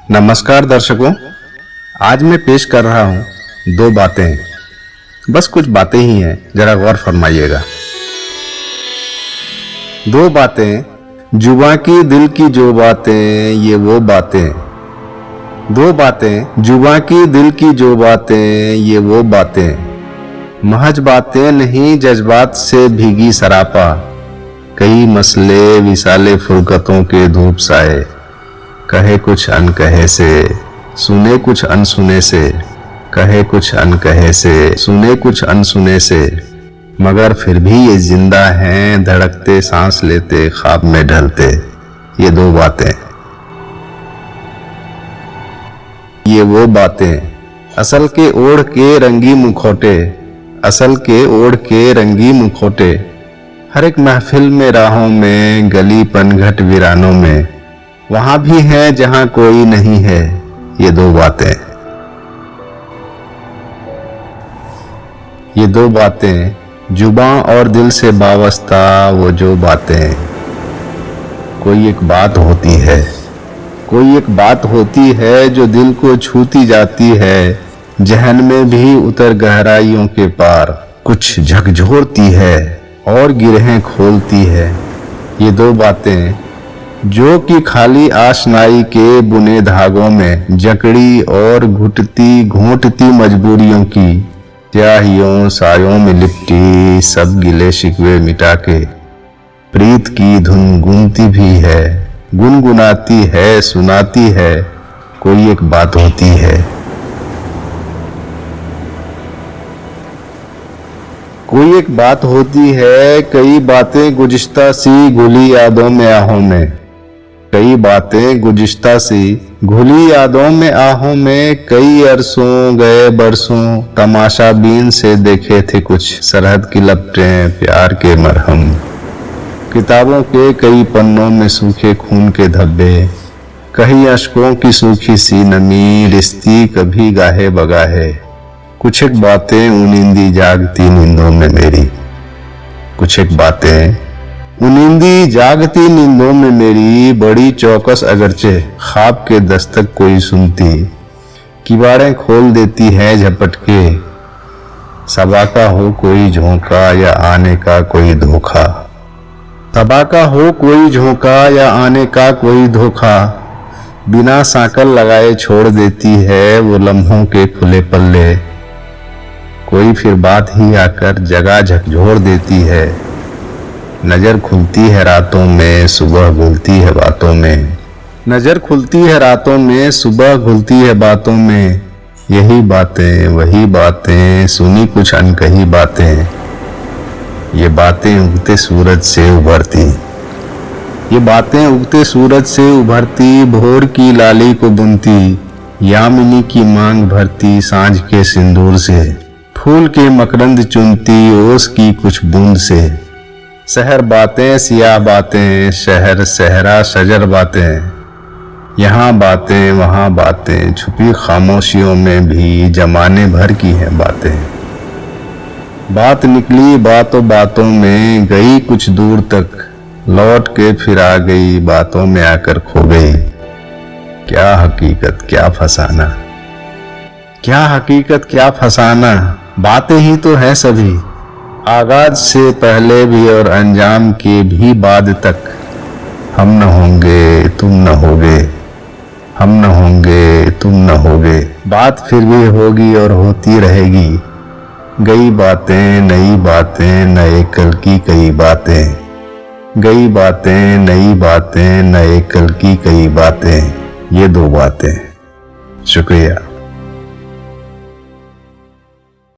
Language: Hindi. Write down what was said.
नमस्कार दर्शकों, आज मैं पेश कर रहा हूँ दो बातें। बस कुछ बातें ही हैं, जरा गौर फरमाइएगा। दो बातें, जुबां की दिल की जो बातें, ये वो बातें। दो बातें, जुबां की दिल की जो बातें, ये वो बातें। महज बातें नहीं, जज्बात से भीगी सरापा। कई मसले विसाले फुरकतों के धूप साए। कहे कुछ अनकहे से, सुने कुछ अनसुने से। कहे कुछ अनकहे से, सुने कुछ अनसुने से। मगर फिर भी ये जिंदा हैं, धड़कते सांस लेते ख्वाब में ढलते। ये दो बातें, ये वो बातें। असल के ओढ़ के रंगी मुखौटे, असल के ओढ़ के रंगी मुखौटे। हर एक महफिल में, राहों में, गली पनघट वीरानों में। वहां भी है जहां कोई नहीं है, ये दो बातें। ये दो बातें, जुबां और दिल से वाबस्ता वो जो बातें। कोई एक बात होती है, कोई एक बात होती है जो दिल को छूती जाती है। जहन में भी उतर गहराइयों के पार कुछ झकझोरती है और गिरहें खोलती है। ये दो बातें जो कि खाली आशनाई के बुने धागों में जकड़ी और घोंटती मजबूरियों की स्याहियों सायों में लिपटी सब गिले शिकवे मिटा के प्रीत की धुन गुनती भी है, गुनगुनाती है, सुनाती है। कोई एक बात होती है, कोई एक बात होती है। कई बातें गुज़िश्ता सी घुली यादों में आहों में। कई बातें गुज़िश्ता सी घुली यादों में आहों में। कई अरसों गए बरसों तमाशा बीन से देखे थे कुछ सरहद की लपटें प्यार के मरहम। किताबों के कई पन्नों में सूखे खून के धब्बे। कहीं अश्कों की सूखी सी नमी रिश्ती कभी गाहे बगाहे। कुछ एक बातें उनिंदी जागती नींदों में मेरी। कुछ एक बातें उनिंदी जागती नींदों में मेरी। बड़ी चौकस अगरचे ख्वाब के दस्तक कोई सुनती। किवाड़ें खोल देती है झपट के। सबा का हो कोई झोंका या आने का कोई धोखा। सबा का हो कोई झोंका या आने का कोई धोखा। बिना सांकल लगाए छोड़ देती है वो लम्हों के खुले पल्ले। कोई फिर बात ही आकर जगह झकझोर देती है। नजर खुलती है रातों में, सुबह घुलती है बातों में। नजर खुलती है रातों में, सुबह घुलती है बातों में। यही बातें, वही बातें, सुनी कुछ अनकही बातें। ये बातें उगते सूरज से उभरती। ये बातें उगते सूरज से उभरती। भोर की लाली को बुनती, यामिनी की मांग भरती सांझ के सिंदूर से। फूल के मकरंद चुनती ओस की कुछ बूंद से। शहर बातें, सियाह बातें, शहर सहरा शजर बातें। यहाँ बातें, वहाँ बातें, छुपी खामोशियों में भी जमाने भर की हैं बातें। बात निकली बातों बातों में, गई कुछ दूर तक, लौट के फिर आ गई, बातों में आकर खो गई। क्या हकीकत क्या फसाना, क्या हकीकत क्या फसाना। बातें ही तो है सभी, आगाज से पहले भी और अंजाम के भी बाद तक। हम न होंगे तुम न होगे, हम न होंगे तुम न होगे। बात फिर भी होगी और होती रहेगी। गई बातें नई बातें, नए कल की कई बातें। गई बातें नई बातें, नए कल की कई बातें। ये दो बातें। शुक्रिया।